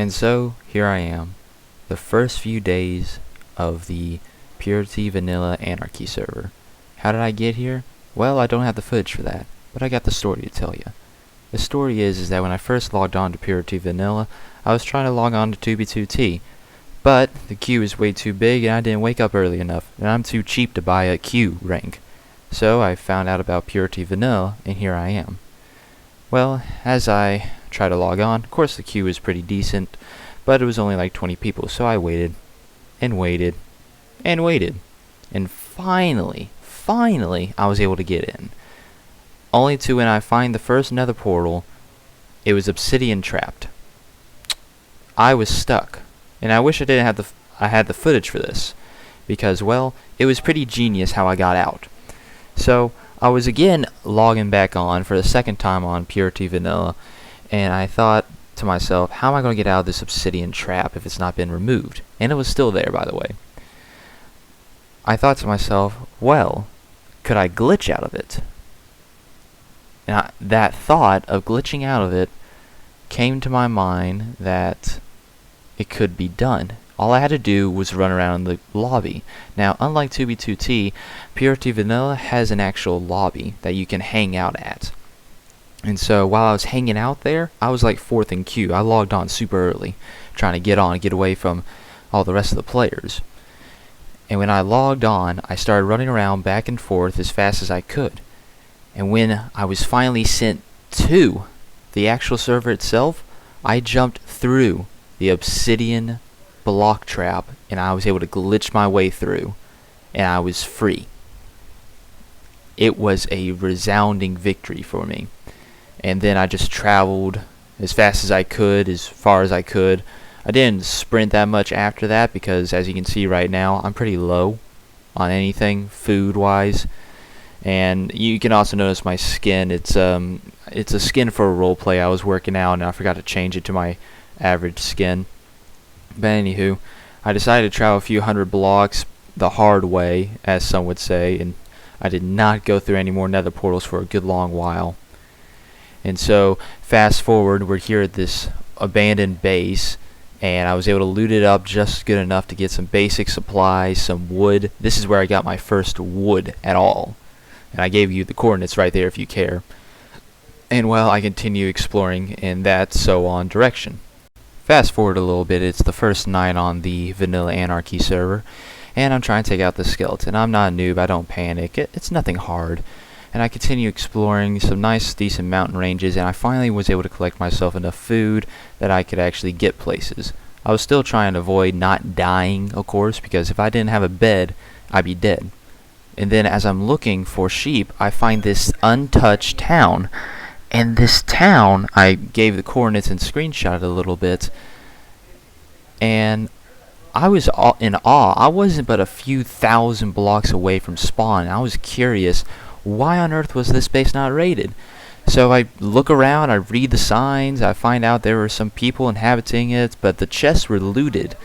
And so, here I am, the first few days of the Purity Vanilla Anarchy server. How did I get here? Well, I don't have the footage for that, but I got the story to tell you. The story is that when I first logged on to Purity Vanilla, I was trying to log on to 2b2t, but the queue is way too big and I didn't wake up early enough, and I'm too cheap to buy a queue rank. So I found out about Purity Vanilla, and here I am. Well, as I tried to log on, of course the queue was pretty decent, but it was only like 20 people, so I waited, and waited, and waited. And finally, I was able to get in. Only to when I find the first nether portal, it was obsidian trapped. I was stuck, and I wish I had the footage for this, because, well, it was pretty genius how I got out. So I was again logging back on for the second time on Purity Vanilla, and I thought to myself, how am I going to get out of this obsidian trap if it's not been removed? And it was still there, by the way. I thought to myself, well, could I glitch out of it? And that thought of glitching out of it came to my mind that it could be done. All I had to do was run around the lobby. Now, unlike 2b2t, Purity Vanilla has an actual lobby that you can hang out at. And so while I was hanging out there, I was like fourth in queue. I logged on super early, trying to get on and get away from all the rest of the players. And when I logged on, I started running around back and forth as fast as I could. And when I was finally sent to the actual server itself, I jumped through the obsidian block trap, and I was able to glitch my way through, and I was free. It was a resounding victory for me. And then I just traveled as fast as I could, as far as I could. I didn't sprint that much after that because, as you can see right now, I'm pretty low on anything food-wise. And you can also notice my skin. It's a skin for a roleplay I was working out, and I forgot to change it to my average skin. But anywho, I decided to travel a few hundred blocks the hard way, as some would say, and I did not go through any more nether portals for a good long while. And so, fast forward, we're here at this abandoned base, and I was able to loot it up just good enough to get some basic supplies, some wood. This is where I got my first wood at all. And I gave you the coordinates right there if you care. And well, I continue exploring in that so on direction. Fast forward a little bit, it's the first night on the Vanilla Anarchy server, and I'm trying to take out the skeleton. I'm not a noob, I don't panic, it's nothing hard. And I continue exploring some nice, decent mountain ranges, and I finally was able to collect myself enough food that I could actually get places. I was still trying to avoid not dying, of course, because if I didn't have a bed, I'd be dead. And then as I'm looking for sheep, I find this untouched town. And this town, I gave the coordinates and screenshot a little bit, and I was in awe. I wasn't but a few thousand blocks away from spawn. I was curious, why on earth was this base not raided? So I look around, I read the signs, I find out there were some people inhabiting it, but the chests were looted.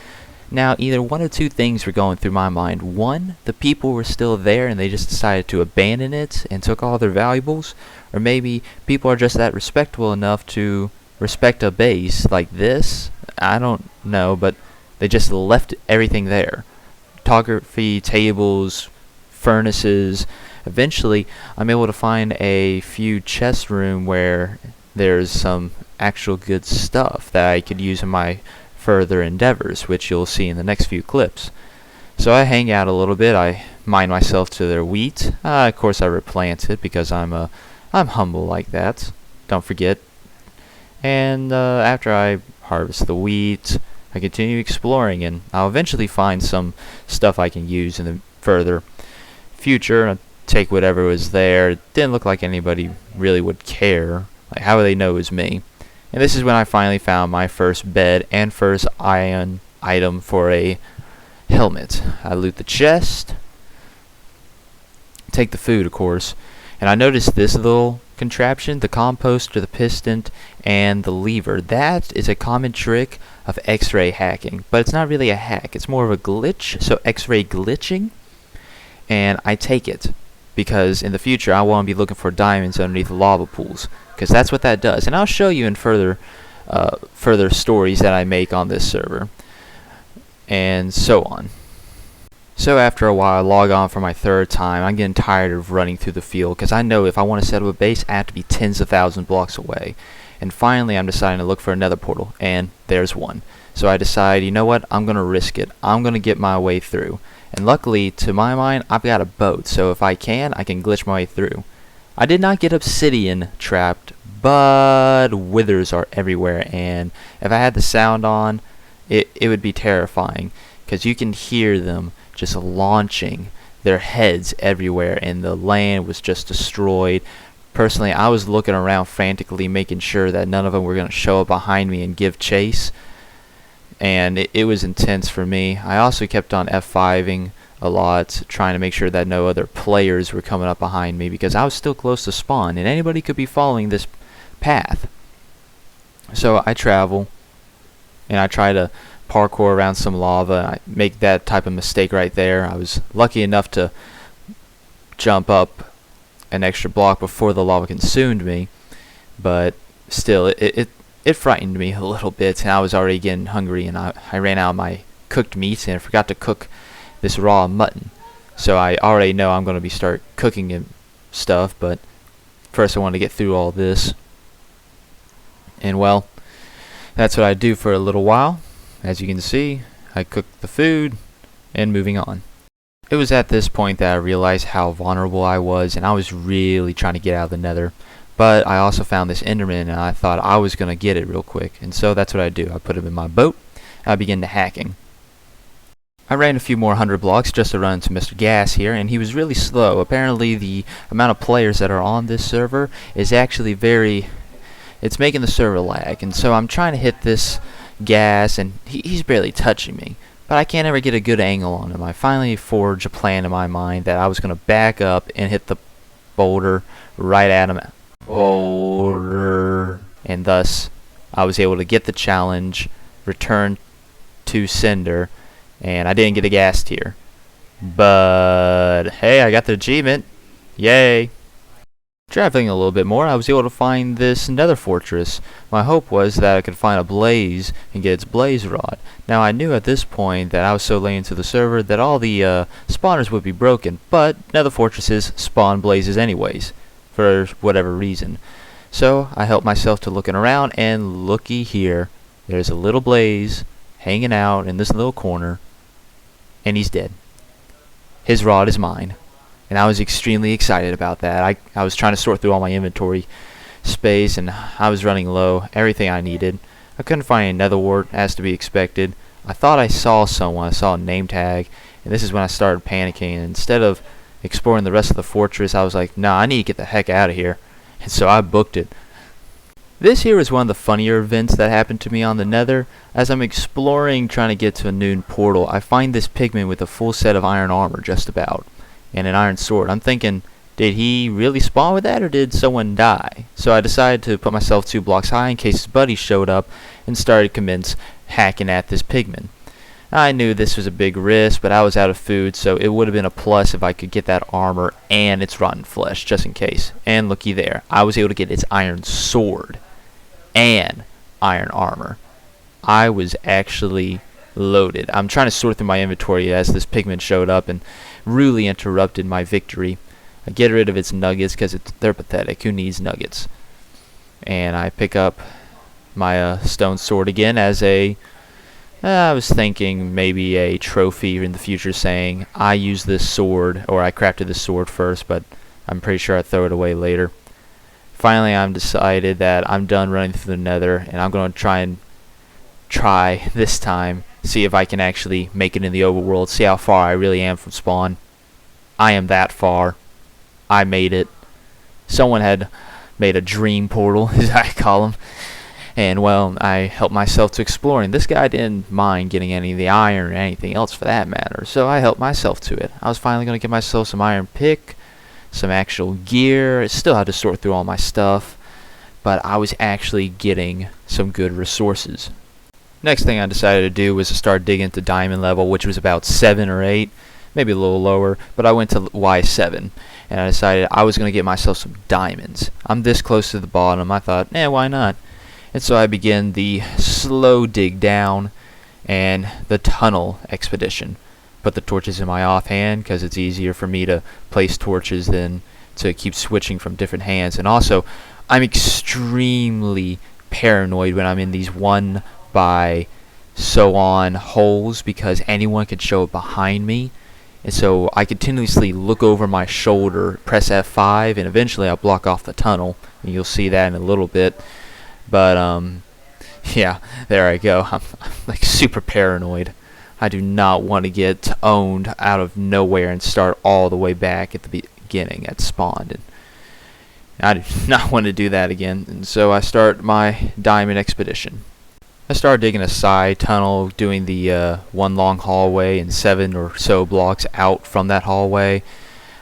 Now, either one or two things were going through my mind. One, the people were still there and they just decided to abandon it and took all their valuables. Or maybe people are just that respectable enough to respect a base like this. I don't know, but they just left everything there. Photography, tables, furnaces. Eventually, I'm able to find a few chest room where there's some actual good stuff that I could use in my further endeavors, which you'll see in the next few clips. So I hang out a little bit, I mine myself to their wheat. Of course I replant it because I'm humble like that, don't forget. And after I harvest the wheat, I continue exploring, and I'll eventually find some stuff I can use in the further future. I'll take whatever was there. It didn't look like anybody really would care. Like, how would they know it was me? And this is when I finally found my first bed and first iron item for a helmet. I loot the chest, take the food, of course, and I noticed this little contraption, the composter, the piston, and the lever. That is a common trick of X-ray hacking, but it's not really a hack. It's more of a glitch, so X-ray glitching, and I take it because in the future I want to be looking for diamonds underneath lava pools, because that's what that does. And I'll show you in further further stories that I make on this server, and so on. So after a while, I log on for my third time. I'm getting tired of running through the field because I know if I want to set up a base, I have to be tens of thousands of blocks away. And finally, I'm deciding to look for another portal, and there's one. So I decide, you know what, I'm going to risk it. I'm going to get my way through. And luckily, to my mind, I've got a boat, so if I can glitch my way through. I did not get obsidian trapped, but withers are everywhere, and if I had the sound on, it would be terrifying, because you can hear them just launching their heads everywhere, and the land was just destroyed. Personally, I was looking around frantically, making sure that none of them were going to show up behind me and give chase, and it was intense for me. I also kept on F5ing a lot, trying to make sure that no other players were coming up behind me, because I was still close to spawn, and anybody could be following this path. So I travel, and I try to parkour around some lava. I make that type of mistake right there. I was lucky enough to jump up an extra block before the lava consumed me, but still, it frightened me a little bit, and I was already getting hungry, and I ran out of my cooked meats, and I forgot to cook this raw mutton. So I already know I'm going to be start cooking and stuff, but first I want to get through all this. And well, that's what I do for a little while. As you can see, I cook the food and moving on. It was at this point that I realized how vulnerable I was, and I was really trying to get out of the nether. But I also found this enderman, and I thought I was going to get it real quick. And so that's what I do. I put him in my boat, and I begin to hacking. I ran a few more 100 blocks just to run into Mr. Gas here, and he was really slow. Apparently the amount of players that are on this server is actually it's making the server lag. And so I'm trying to hit this Gas, and he's barely touching me. But I can't ever get a good angle on him. I finally forged a plan in my mind that I was going to back up and hit the boulder right at him. And thus, I was able to get the challenge, return to Cinder, and I didn't get a gas tier. But, hey, I got the achievement. Yay! Traveling a little bit more, I was able to find this nether fortress. My hope was that I could find a blaze and get its blaze rod. Now I knew at this point that I was so late into the server that all the spawners would be broken, but nether fortresses spawn blazes anyways, for whatever reason. So I helped myself to looking around, and looky here, there's a little blaze hanging out in this little corner, and he's dead. His rod is mine. And I was extremely excited about that. I was trying to sort through all my inventory space, and I was running low. Everything I needed. I couldn't find any nether wart, as to be expected. I thought I saw someone. I saw a name tag, and this is when I started panicking. And instead of exploring the rest of the fortress, I was like, nah, I need to get the heck out of here. And so I booked it. This here is one of the funnier events that happened to me on the nether. As I'm exploring, trying to get to a new portal, I find this pigman with a full set of iron armor just about, and an iron sword. I'm thinking, did he really spawn with that, or did someone die? So I decided to put myself 2 blocks high in case his buddy showed up, and started commence hacking at this pigman. I knew this was a big risk, but I was out of food, so it would have been a plus if I could get that armor and its rotten flesh, just in case. And looky there, I was able to get its iron sword and iron armor. I was actually loaded. I'm trying to sort through my inventory as this pigman showed up and really interrupted my victory. I get rid of its nuggets because they're pathetic. Who needs nuggets? And I pick up my stone sword again as I was thinking maybe a trophy in the future, saying I used this sword, or I crafted this sword first, but I'm pretty sure I'd throw it away later. Finally, I'm decided that I'm done running through the nether, and I'm going to try this time, see if I can actually make it in the overworld, see how far I really am from spawn. I am that far. I made it. Someone had made a dream portal, as I call them. And, well, I helped myself to exploring. This guy didn't mind getting any of the iron or anything else for that matter, so I helped myself to it. I was finally going to get myself some iron pick, some actual gear. I still had to sort through all my stuff, but I was actually getting some good resources. Next thing I decided to do was to start digging to diamond level, which was about 7 or 8, maybe a little lower, but I went to Y7, and I decided I was going to get myself some diamonds. I'm this close to the bottom, I thought, why not? And so I begin the slow dig down and the tunnel expedition. Put the torches in my offhand because it's easier for me to place torches than to keep switching from different hands. And also, I'm extremely paranoid when I'm in these 1 by so on holes because anyone could show up behind me. And so I continuously look over my shoulder, press F5, and eventually I'll block off the tunnel. And you'll see that in a little bit. But, yeah, there I go. I'm like super paranoid. I do not want to get owned out of nowhere and start all the way back at the beginning at spawn. And I do not want to do that again. And so I start my diamond expedition. I started digging a side tunnel, doing the 1 long hallway and 7 or so blocks out from that hallway.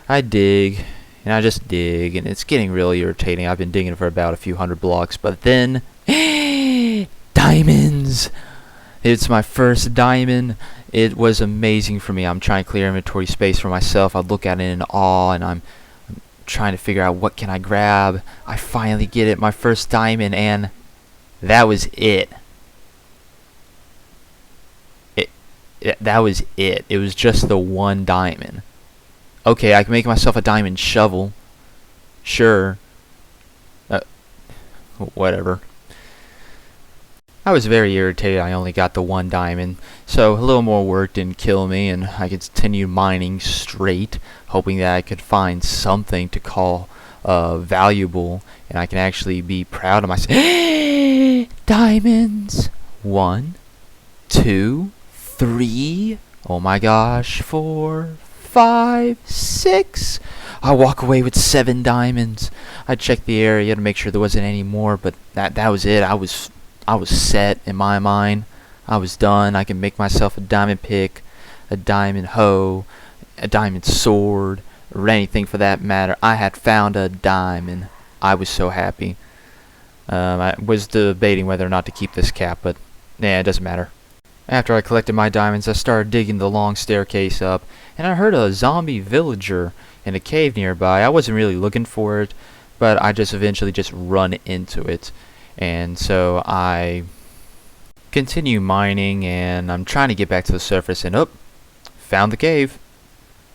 I dig, and I just dig, and it's getting really irritating. I've been digging for about a few hundred blocks, but then diamonds! It's my first diamond. It was amazing for me. I'm trying to clear inventory space for myself. I look at it in awe, and I'm trying to figure out what can I grab. I finally get it, my first diamond, and that was it. That was it. It was just the 1 diamond. Okay, I can make myself a diamond shovel. Sure. Whatever. I was very irritated I only got the 1 diamond, so a little more work didn't kill me, and I continued mining straight, hoping that I could find something to call valuable, and I can actually be proud of myself. Diamonds! 1, 2, 3, oh my gosh, 4, 5, 6. I walk away with 7 diamonds. I checked the area to make sure there wasn't any more, but that was it. I was set in my mind. I was done. I can make myself a diamond pick, a diamond hoe, a diamond sword, or anything for that matter. I had found a diamond. I was so happy. I was debating whether or not to keep this cap, but yeah, it doesn't matter. After I collected my diamonds, I started digging the long staircase up, and I heard a zombie villager in a cave nearby. I wasn't really looking for it, but I just eventually just run into it. And so I continue mining, and I'm trying to get back to the surface, and found the cave.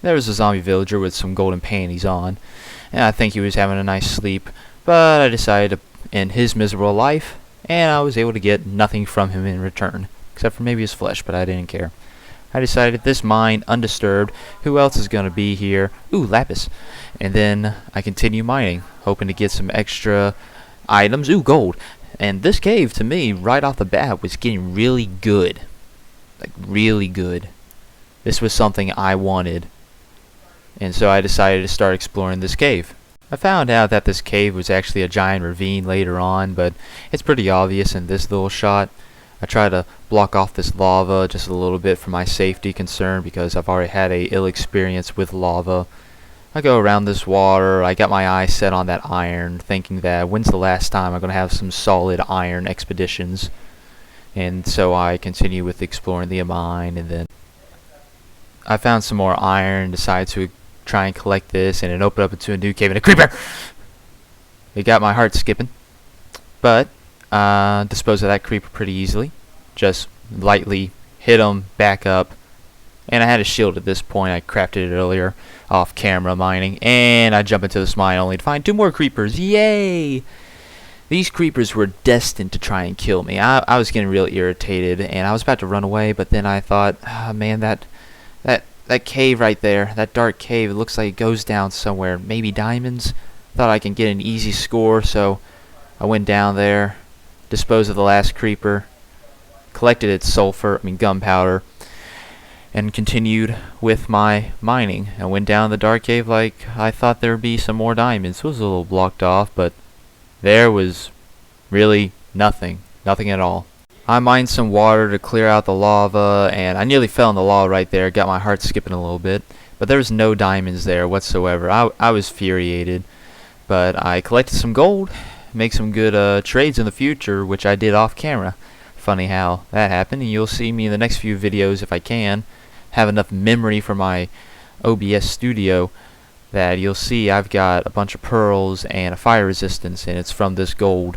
There was a zombie villager with some golden panties on, and I think he was having a nice sleep, but I decided to end his miserable life, and I was able to get nothing from him in return. Except for maybe his flesh, but I didn't care. I decided this mine undisturbed. Who else is going to be here? Ooh, lapis. And then I continue mining, hoping to get some extra items. Ooh, gold. And this cave, to me, right off the bat, was getting really good. Like, really good. This was something I wanted. And so I decided to start exploring this cave. I found out that this cave was actually a giant ravine later on, but it's pretty obvious in this little shot. I try to block off this lava just a little bit for my safety concern because I've already had a ill experience with lava. I go around this water. I got my eyes set on that iron, thinking that when's the last time I'm going to have some solid iron expeditions. And so I continue with exploring the mine, and then I found some more iron, decided to try and collect this, and it opened up into a new cave, and a creeper! It got my heart skipping. But disposed of that creeper pretty easily. Just lightly hit him, back up, and I had a shield at this point. I crafted it earlier off camera mining, and I jump into this mine only to find 2 more creepers. Yay! These creepers were destined to try and kill me. I was getting real irritated, and I was about to run away, but then I thought, man, that cave right there, that dark cave, it looks like it goes down somewhere. Maybe diamonds? Thought I can get an easy score, so I went down there, disposed of the last creeper, collected its gunpowder, and continued with my mining. I went down the dark cave like I thought there would be some more diamonds. It was a little blocked off, but there was really nothing at all. I mined some water to clear out the lava, and I nearly fell in the lava right there. Got my heart skipping a little bit, but there was no diamonds there whatsoever. I was infuriated, but I collected some gold, make some good trades in the future, which I did off camera. Funny how that happened, and you'll see me in the next few videos if I can have enough memory for my OBS studio that you'll see I've got a bunch of pearls and a fire resistance, and it's from this gold.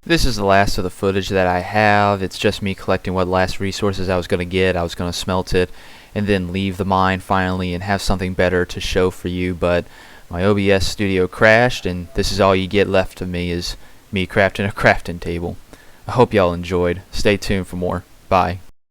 This is the last of the footage that I have. It's just me collecting what last resources I was going to get. I was going to smelt it and then leave the mine finally and have something better to show for you, but my OBS studio crashed, and this is all you get left of me is me crafting a crafting table. I hope y'all enjoyed. Stay tuned for more. Bye.